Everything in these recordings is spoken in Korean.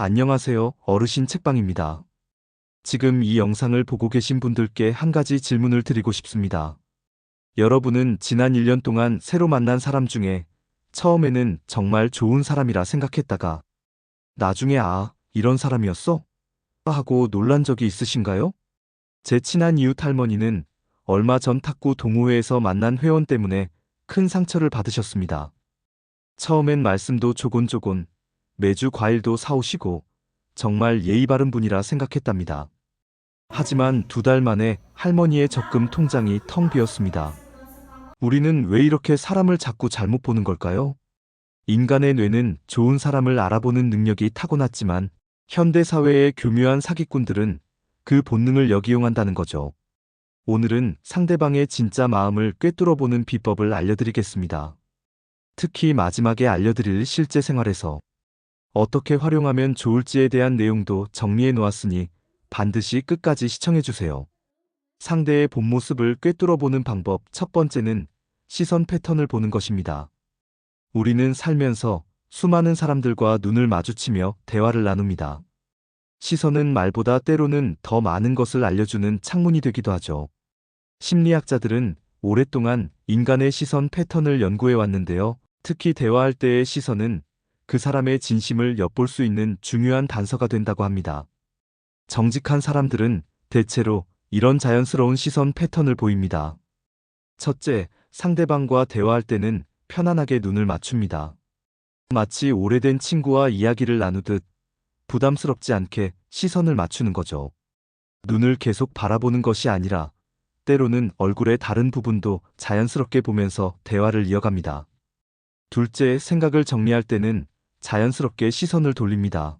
안녕하세요, 어르신 책방입니다. 지금 이 영상을 보고 계신 분들께 한 가지 질문을 드리고 싶습니다. 여러분은 지난 1년 동안 새로 만난 사람 중에 처음에는 정말 좋은 사람이라 생각했다가 나중에 이런 사람이었어? 하고 놀란 적이 있으신가요? 제 친한 이웃 할머니는 얼마 전 탁구 동호회에서 만난 회원 때문에 큰 상처를 받으셨습니다. 처음엔 말씀도 조곤조곤, 매주 과일도 사오시고 정말 예의 바른 분이라 생각했답니다. 하지만 2달 만에 할머니의 적금 통장이 텅 비었습니다. 우리는 왜 이렇게 사람을 자꾸 잘못 보는 걸까요? 인간의 뇌는 좋은 사람을 알아보는 능력이 타고났지만 현대 사회의 교묘한 사기꾼들은 그 본능을 역이용한다는 거죠. 오늘은 상대방의 진짜 마음을 꿰뚫어보는 비법을 알려드리겠습니다. 특히 마지막에 알려드릴 실제 생활에서 어떻게 활용하면 좋을지에 대한 내용도 정리해 놓았으니 반드시 끝까지 시청해주세요. 상대의 본 모습을 꿰뚫어보는 방법 첫 번째는 시선 패턴을 보는 것입니다. 우리는 살면서 수많은 사람들과 눈을 마주치며 대화를 나눕니다. 시선은 말보다 때로는 더 많은 것을 알려주는 창문이 되기도 하죠. 심리학자들은 오랫동안 인간의 시선 패턴을 연구해 왔는데요. 특히 대화할 때의 시선은 그 사람의 진심을 엿볼 수 있는 중요한 단서가 된다고 합니다. 정직한 사람들은 대체로 이런 자연스러운 시선 패턴을 보입니다. 첫째, 상대방과 대화할 때는 편안하게 눈을 맞춥니다. 마치 오래된 친구와 이야기를 나누듯 부담스럽지 않게 시선을 맞추는 거죠. 눈을 계속 바라보는 것이 아니라 때로는 얼굴의 다른 부분도 자연스럽게 보면서 대화를 이어갑니다. 둘째, 생각을 정리할 때는 자연스럽게 시선을 돌립니다.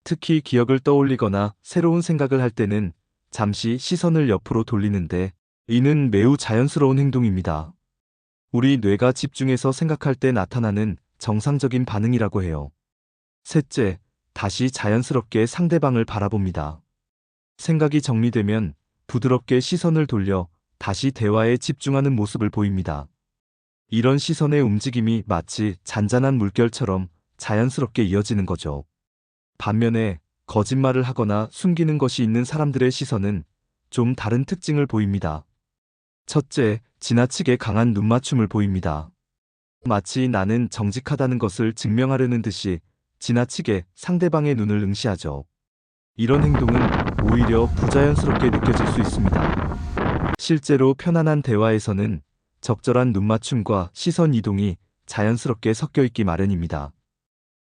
특히 기억을 떠올리거나 새로운 생각을 할 때는 잠시 시선을 옆으로 돌리는데 이는 매우 자연스러운 행동입니다. 우리 뇌가 집중해서 생각할 때 나타나는 정상적인 반응이라고 해요. 셋째, 다시 자연스럽게 상대방을 바라봅니다. 생각이 정리되면 부드럽게 시선을 돌려 다시 대화에 집중하는 모습을 보입니다. 이런 시선의 움직임이 마치 잔잔한 물결처럼 자연스럽게 이어지는 거죠. 반면에 거짓말을 하거나 숨기는 것이 있는 사람들의 시선은 좀 다른 특징을 보입니다. 첫째, 지나치게 강한 눈맞춤을 보입니다. 마치 나는 정직하다는 것을 증명하려는 듯이 지나치게 상대방의 눈을 응시하죠. 이런 행동은 오히려 부자연스럽게 느껴질 수 있습니다. 실제로 편안한 대화에서는 적절한 눈맞춤과 시선 이동이 자연스럽게 섞여 있기 마련입니다.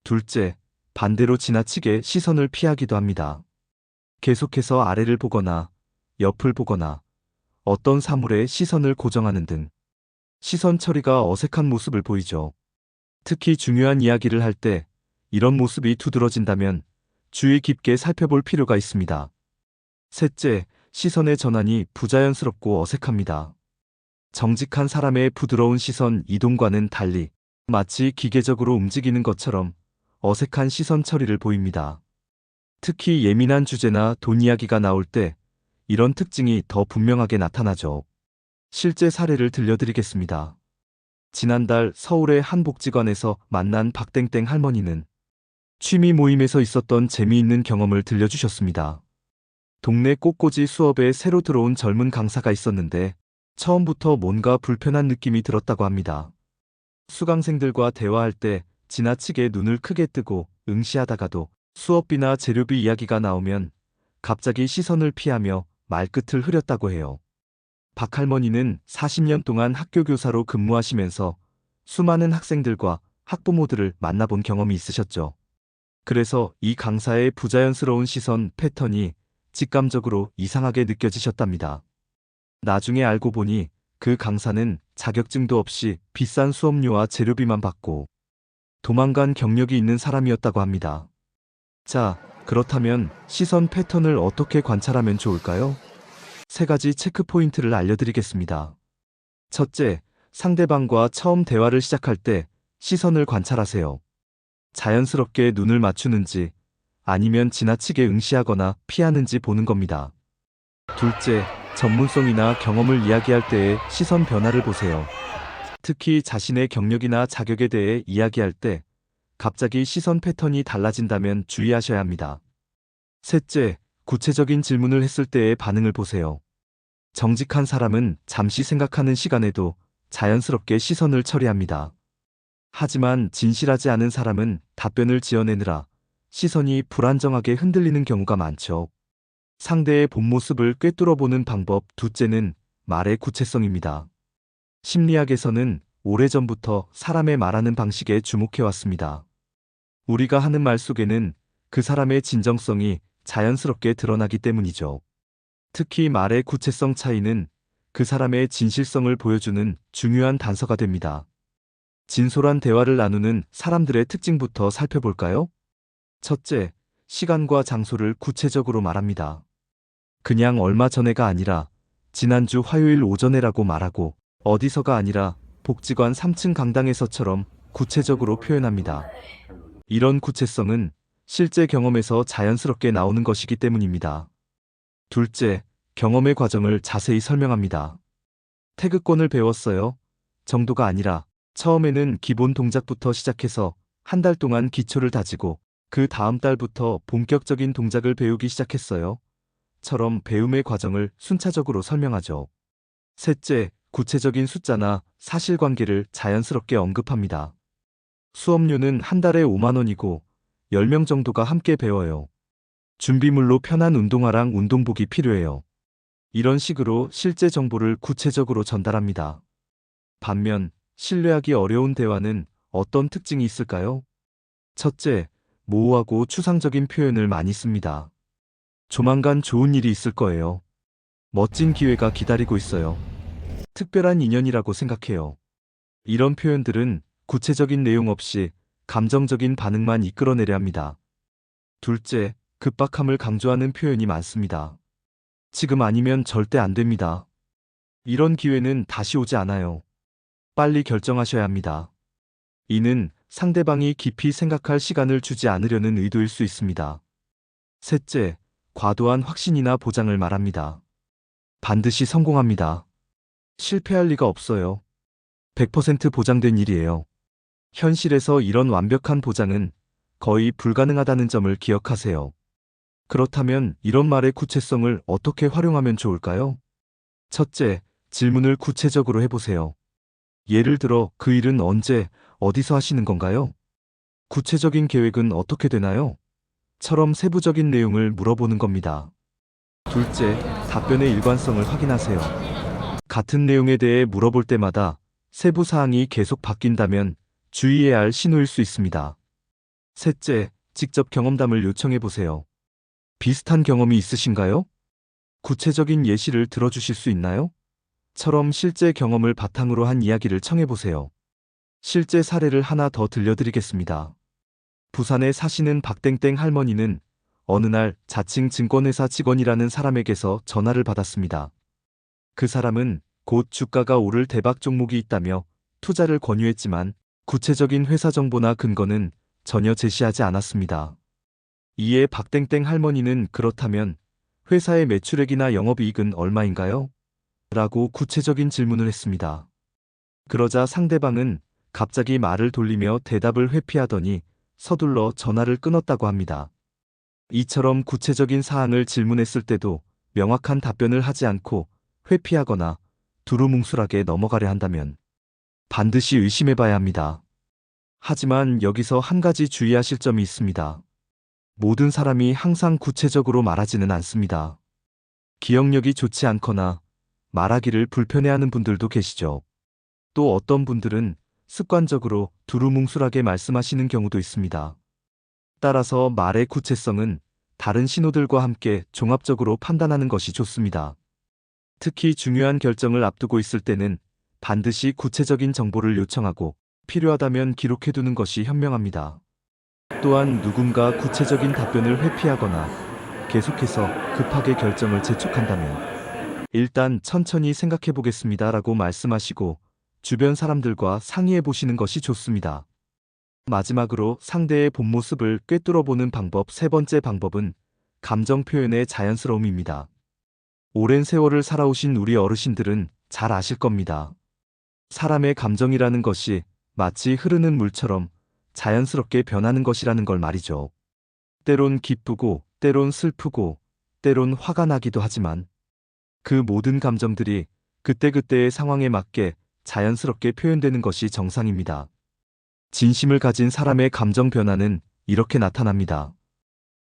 둘째, 반대로 지나치게 시선을 피하기도 합니다. 계속해서 아래를 보거나 옆을 보거나 어떤 사물에 시선을 고정하는 등 시선 처리가 어색한 모습을 보이죠. 특히 중요한 이야기를 할 때 이런 모습이 두드러진다면 주의 깊게 살펴볼 필요가 있습니다. 셋째, 시선의 전환이 부자연스럽고 어색합니다. 정직한 사람의 부드러운 시선 이동과는 달리 마치 기계적으로 움직이는 것처럼 어색한 시선 처리를 보입니다. 특히 예민한 주제나 돈 이야기가 나올 때 이런 특징이 더 분명하게 나타나죠. 실제 사례를 들려드리겠습니다. 지난달 서울의 한 복지관에서 만난 박땡땡 할머니는 취미 모임에서 있었던 재미있는 경험을 들려주셨습니다. 동네 꽃꽂이 수업에 새로 들어온 젊은 강사가 있었는데 처음부터 뭔가 불편한 느낌이 들었다고 합니다. 수강생들과 대화할 때 지나치게 눈을 크게 뜨고 응시하다가도 수업비나 재료비 이야기가 나오면 갑자기 시선을 피하며 말끝을 흐렸다고 해요. 박 할머니는 40년 동안 학교 교사로 근무하시면서 수많은 학생들과 학부모들을 만나본 경험이 있으셨죠. 그래서 이 강사의 부자연스러운 시선 패턴이 직감적으로 이상하게 느껴지셨답니다. 나중에 알고 보니 그 강사는 자격증도 없이 비싼 수업료와 재료비만 받고 도망간 경력이 있는 사람이었다고 합니다. 자, 그렇다면 시선 패턴을 어떻게 관찰하면 좋을까요? 3가지 체크 포인트를 알려드리겠습니다. 첫째, 상대방과 처음 대화를 시작할 때 시선을 관찰하세요. 자연스럽게 눈을 맞추는지 아니면 지나치게 응시하거나 피하는지 보는 겁니다. 둘째, 전문성이나 경험을 이야기할 때의 시선 변화를 보세요. 특히 자신의 경력이나 자격에 대해 이야기할 때 갑자기 시선 패턴이 달라진다면 주의하셔야 합니다. 셋째, 구체적인 질문을 했을 때의 반응을 보세요. 정직한 사람은 잠시 생각하는 시간에도 자연스럽게 시선을 처리합니다. 하지만 진실하지 않은 사람은 답변을 지어내느라 시선이 불안정하게 흔들리는 경우가 많죠. 상대의 본 모습을 꿰뚫어보는 방법 둘째는 말의 구체성입니다. 심리학에서는 오래전부터 사람의 말하는 방식에 주목해왔습니다. 우리가 하는 말 속에는 그 사람의 진정성이 자연스럽게 드러나기 때문이죠. 특히 말의 구체성 차이는 그 사람의 진실성을 보여주는 중요한 단서가 됩니다. 진솔한 대화를 나누는 사람들의 특징부터 살펴볼까요? 첫째, 시간과 장소를 구체적으로 말합니다. 그냥 얼마 전에가 아니라 지난주 화요일 오전에라고 말하고 어디서가 아니라 복지관 3층 강당에서처럼 구체적으로 표현합니다. 이런 구체성은 실제 경험에서 자연스럽게 나오는 것이기 때문입니다. 둘째, 경험의 과정을 자세히 설명합니다. 태극권을 배웠어요 정도가 아니라 처음에는 기본 동작부터 시작해서 한 달 동안 기초를 다지고 그 다음 달부터 본격적인 동작을 배우기 시작했어요. 처럼 배움의 과정을 순차적으로 설명하죠. 셋째, 구체적인 숫자나 사실관계를 자연스럽게 언급합니다. 수업료는 한 달에 5만 원이고 10명 정도가 함께 배워요. 준비물로 편한 운동화랑 운동복이 필요해요. 이런 식으로 실제 정보를 구체적으로 전달합니다. 반면 신뢰하기 어려운 대화는 어떤 특징이 있을까요? 첫째, 모호하고 추상적인 표현을 많이 씁니다. 조만간 좋은 일이 있을 거예요. 멋진 기회가 기다리고 있어요. 특별한 인연이라고 생각해요. 이런 표현들은 구체적인 내용 없이 감정적인 반응만 이끌어내려 합니다. 둘째, 급박함을 강조하는 표현이 많습니다. 지금 아니면 절대 안 됩니다. 이런 기회는 다시 오지 않아요. 빨리 결정하셔야 합니다. 이는 상대방이 깊이 생각할 시간을 주지 않으려는 의도일 수 있습니다. 셋째, 과도한 확신이나 보장을 말합니다. 반드시 성공합니다. 실패할 리가 없어요. 100% 보장된 일이에요. 현실에서 이런 완벽한 보장은 거의 불가능하다는 점을 기억하세요. 그렇다면 이런 말의 구체성을 어떻게 활용하면 좋을까요? 첫째, 질문을 구체적으로 해보세요. 예를 들어, 그 일은 언제, 어디서 하시는 건가요? 구체적인 계획은 어떻게 되나요? 처럼 세부적인 내용을 물어보는 겁니다. 둘째, 답변의 일관성을 확인하세요. 같은 내용에 대해 물어볼 때마다 세부 사항이 계속 바뀐다면 주의해야 할 신호일 수 있습니다. 셋째, 직접 경험담을 요청해 보세요. 비슷한 경험이 있으신가요? 구체적인 예시를 들어주실 수 있나요? 처럼 실제 경험을 바탕으로 한 이야기를 청해 보세요. 실제 사례를 하나 더 들려드리겠습니다. 부산에 사시는 박땡땡 할머니는 어느 날 자칭 증권회사 직원이라는 사람에게서 전화를 받았습니다. 그 사람은 곧 주가가 오를 대박 종목이 있다며 투자를 권유했지만 구체적인 회사 정보나 근거는 전혀 제시하지 않았습니다. 이에 박땡땡 할머니는 그렇다면 회사의 매출액이나 영업이익은 얼마인가요? 라고 구체적인 질문을 했습니다. 그러자 상대방은 갑자기 말을 돌리며 대답을 회피하더니 서둘러 전화를 끊었다고 합니다. 이처럼 구체적인 사항을 질문했을 때도 명확한 답변을 하지 않고 회피하거나 두루뭉술하게 넘어가려 한다면 반드시 의심해 봐야 합니다. 하지만 여기서 한 가지 주의하실 점이 있습니다. 모든 사람이 항상 구체적으로 말하지는 않습니다. 기억력이 좋지 않거나 말하기를 불편해하는 분들도 계시죠. 또 어떤 분들은 습관적으로 두루뭉술하게 말씀하시는 경우도 있습니다. 따라서 말의 구체성은 다른 신호들과 함께 종합적으로 판단하는 것이 좋습니다. 특히 중요한 결정을 앞두고 있을 때는 반드시 구체적인 정보를 요청하고 필요하다면 기록해두는 것이 현명합니다. 또한 누군가 구체적인 답변을 회피하거나 계속해서 급하게 결정을 재촉한다면 일단 천천히 생각해 보겠습니다 라고 말씀하시고 주변 사람들과 상의해 보시는 것이 좋습니다. 마지막으로 상대의 본 모습을 꿰뚫어보는 방법 세 번째 방법은 감정 표현의 자연스러움입니다. 오랜 세월을 살아오신 우리 어르신들은 잘 아실 겁니다. 사람의 감정이라는 것이 마치 흐르는 물처럼 자연스럽게 변하는 것이라는 걸 말이죠. 때론 기쁘고, 때론 슬프고, 때론 화가 나기도 하지만 그 모든 감정들이 그때그때의 상황에 맞게 자연스럽게 표현되는 것이 정상입니다. 진심을 가진 사람의 감정 변화는 이렇게 나타납니다.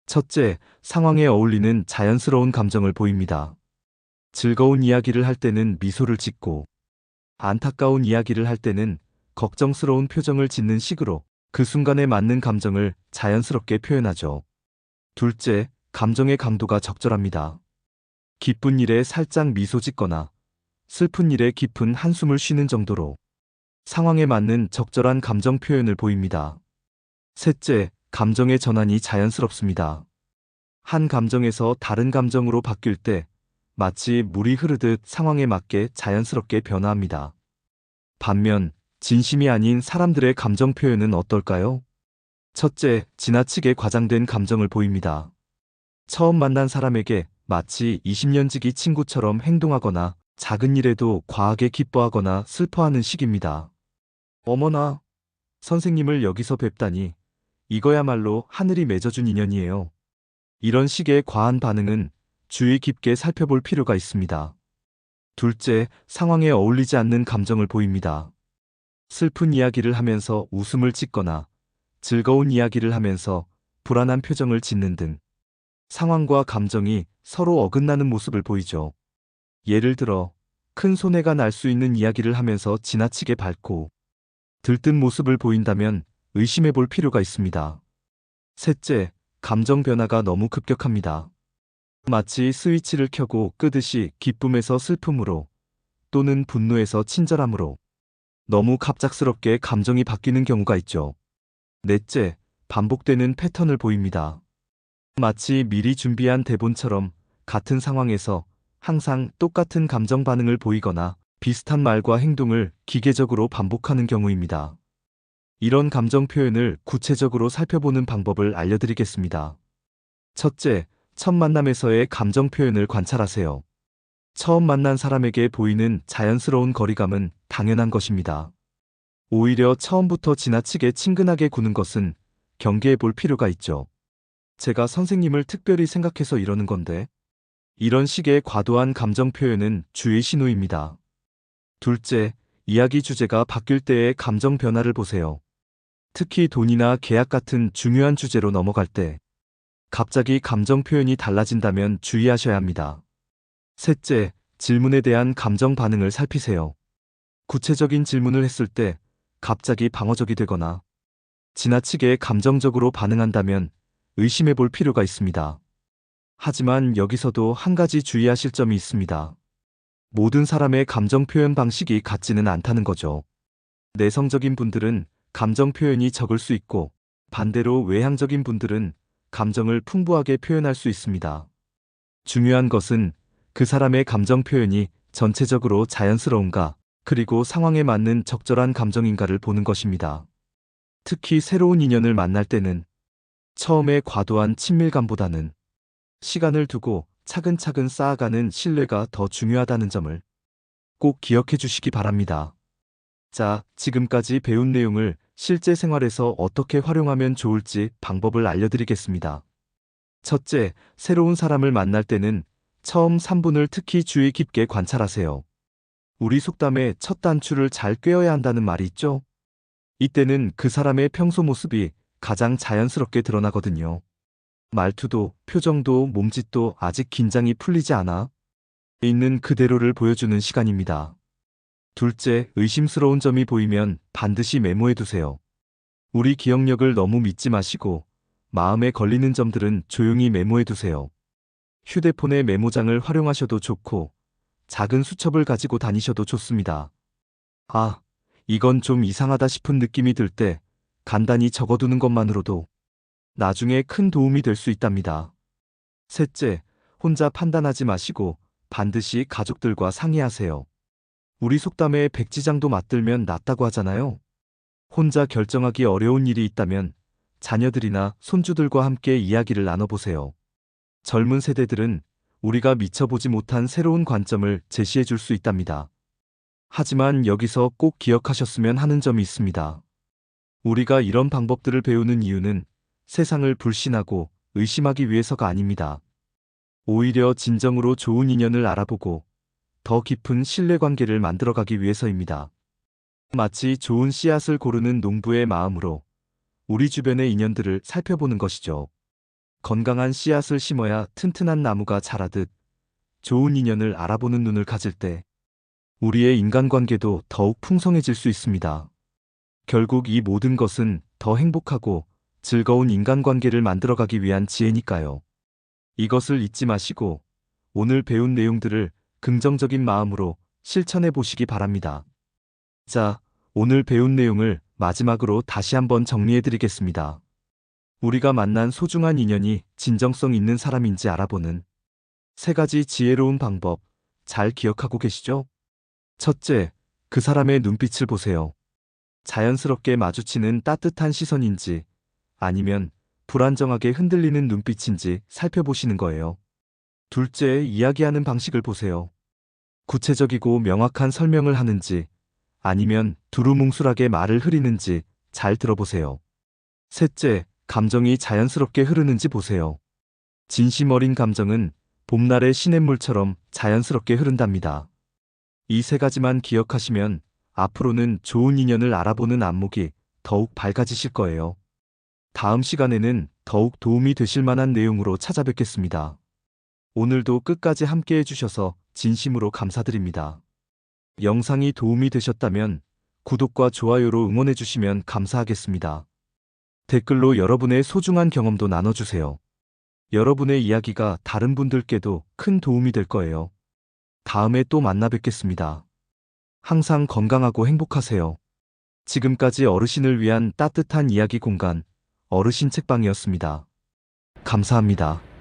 첫째, 상황에 어울리는 자연스러운 감정을 보입니다. 즐거운 이야기를 할 때는 미소를 짓고, 안타까운 이야기를 할 때는 걱정스러운 표정을 짓는 식으로 그 순간에 맞는 감정을 자연스럽게 표현하죠. 둘째, 감정의 강도가 적절합니다. 기쁜 일에 살짝 미소 짓거나 슬픈 일에 깊은 한숨을 쉬는 정도로 상황에 맞는 적절한 감정 표현을 보입니다. 셋째, 감정의 전환이 자연스럽습니다. 한 감정에서 다른 감정으로 바뀔 때 마치 물이 흐르듯 상황에 맞게 자연스럽게 변화합니다. 반면 진심이 아닌 사람들의 감정 표현은 어떨까요? 첫째, 지나치게 과장된 감정을 보입니다. 처음 만난 사람에게 마치 20년 지기 친구처럼 행동하거나 작은 일에도 과하게 기뻐하거나 슬퍼하는 식입니다. 어머나, 선생님을 여기서 뵙다니 이거야말로 하늘이 맺어준 인연이에요. 이런 식의 과한 반응은 주의 깊게 살펴볼 필요가 있습니다. 둘째, 상황에 어울리지 않는 감정을 보입니다. 슬픈 이야기를 하면서 웃음을 짓거나 즐거운 이야기를 하면서 불안한 표정을 짓는 등 상황과 감정이 서로 어긋나는 모습을 보이죠. 예를 들어, 큰 손해가 날 수 있는 이야기를 하면서 지나치게 밝고 들뜬 모습을 보인다면 의심해 볼 필요가 있습니다. 셋째, 감정 변화가 너무 급격합니다. 마치 스위치를 켜고 끄듯이 기쁨에서 슬픔으로 또는 분노에서 친절함으로 너무 갑작스럽게 감정이 바뀌는 경우가 있죠. 넷째, 반복되는 패턴을 보입니다. 마치 미리 준비한 대본처럼 같은 상황에서 항상 똑같은 감정 반응을 보이거나 비슷한 말과 행동을 기계적으로 반복하는 경우입니다. 이런 감정 표현을 구체적으로 살펴보는 방법을 알려드리겠습니다. 첫째, 첫 만남에서의 감정 표현을 관찰하세요. 처음 만난 사람에게 보이는 자연스러운 거리감은 당연한 것입니다. 오히려 처음부터 지나치게 친근하게 구는 것은 경계해 볼 필요가 있죠. 제가 선생님을 특별히 생각해서 이러는 건데, 이런 식의 과도한 감정 표현은 주의 신호입니다. 둘째, 이야기 주제가 바뀔 때의 감정 변화를 보세요. 특히 돈이나 계약 같은 중요한 주제로 넘어갈 때 갑자기 감정 표현이 달라진다면 주의하셔야 합니다. 셋째, 질문에 대한 감정 반응을 살피세요. 구체적인 질문을 했을 때 갑자기 방어적이 되거나 지나치게 감정적으로 반응한다면 의심해 볼 필요가 있습니다. 하지만 여기서도 한 가지 주의하실 점이 있습니다. 모든 사람의 감정 표현 방식이 같지는 않다는 거죠. 내성적인 분들은 감정 표현이 적을 수 있고 반대로 외향적인 분들은 감정을 풍부하게 표현할 수 있습니다. 중요한 것은 그 사람의 감정 표현이 전체적으로 자연스러운가, 그리고 상황에 맞는 적절한 감정인가를 보는 것입니다. 특히 새로운 인연을 만날 때는 처음에 과도한 친밀감보다는 시간을 두고 차근차근 쌓아가는 신뢰가 더 중요하다는 점을 꼭 기억해 주시기 바랍니다. 자, 지금까지 배운 내용을 실제 생활에서 어떻게 활용하면 좋을지 방법을 알려드리겠습니다. 첫째, 새로운 사람을 만날 때는 처음 3분을 특히 주의 깊게 관찰하세요. 우리 속담에 첫 단추를 잘 꿰어야 한다는 말이 있죠? 이때는 그 사람의 평소 모습이 가장 자연스럽게 드러나거든요. 말투도, 표정도, 몸짓도 아직 긴장이 풀리지 않아 있는 그대로를 보여주는 시간입니다. 둘째, 의심스러운 점이 보이면 반드시 메모해 두세요. 우리 기억력을 너무 믿지 마시고 마음에 걸리는 점들은 조용히 메모해 두세요. 휴대폰의 메모장을 활용하셔도 좋고 작은 수첩을 가지고 다니셔도 좋습니다. 아, 이건 좀 이상하다 싶은 느낌이 들 때 간단히 적어두는 것만으로도 나중에 큰 도움이 될 수 있답니다. 셋째, 혼자 판단하지 마시고 반드시 가족들과 상의하세요. 우리 속담에 백지장도 맞들면 낫다고 하잖아요. 혼자 결정하기 어려운 일이 있다면 자녀들이나 손주들과 함께 이야기를 나눠보세요. 젊은 세대들은 우리가 미처보지 못한 새로운 관점을 제시해 줄 수 있답니다. 하지만 여기서 꼭 기억하셨으면 하는 점이 있습니다. 우리가 이런 방법들을 배우는 이유는 세상을 불신하고 의심하기 위해서가 아닙니다. 오히려 진정으로 좋은 인연을 알아보고 더 깊은 신뢰관계를 만들어가기 위해서입니다. 마치 좋은 씨앗을 고르는 농부의 마음으로 우리 주변의 인연들을 살펴보는 것이죠. 건강한 씨앗을 심어야 튼튼한 나무가 자라듯 좋은 인연을 알아보는 눈을 가질 때 우리의 인간관계도 더욱 풍성해질 수 있습니다. 결국 이 모든 것은 더 행복하고 즐거운 인간관계를 만들어가기 위한 지혜니까요. 이것을 잊지 마시고 오늘 배운 내용들을 긍정적인 마음으로 실천해 보시기 바랍니다. 자, 오늘 배운 내용을 마지막으로 다시 한번 정리해 드리겠습니다. 우리가 만난 소중한 인연이 진정성 있는 사람인지 알아보는 3가지 지혜로운 방법 잘 기억하고 계시죠? 첫째, 그 사람의 눈빛을 보세요. 자연스럽게 마주치는 따뜻한 시선인지 아니면 불안정하게 흔들리는 눈빛인지 살펴보시는 거예요. 둘째, 이야기하는 방식을 보세요. 구체적이고 명확한 설명을 하는지 아니면 두루뭉술하게 말을 흐리는지 잘 들어보세요. 셋째, 감정이 자연스럽게 흐르는지 보세요. 진심 어린 감정은 봄날의 시냇물처럼 자연스럽게 흐른답니다. 이 3가지만 기억하시면 앞으로는 좋은 인연을 알아보는 안목이 더욱 밝아지실 거예요. 다음 시간에는 더욱 도움이 되실 만한 내용으로 찾아뵙겠습니다. 오늘도 끝까지 함께 해주셔서 진심으로 감사드립니다. 영상이 도움이 되셨다면 구독과 좋아요로 응원해주시면 감사하겠습니다. 댓글로 여러분의 소중한 경험도 나눠주세요. 여러분의 이야기가 다른 분들께도 큰 도움이 될 거예요. 다음에 또 만나 뵙겠습니다. 항상 건강하고 행복하세요. 지금까지 어르신을 위한 따뜻한 이야기 공간, 어르신 책방이었습니다. 감사합니다.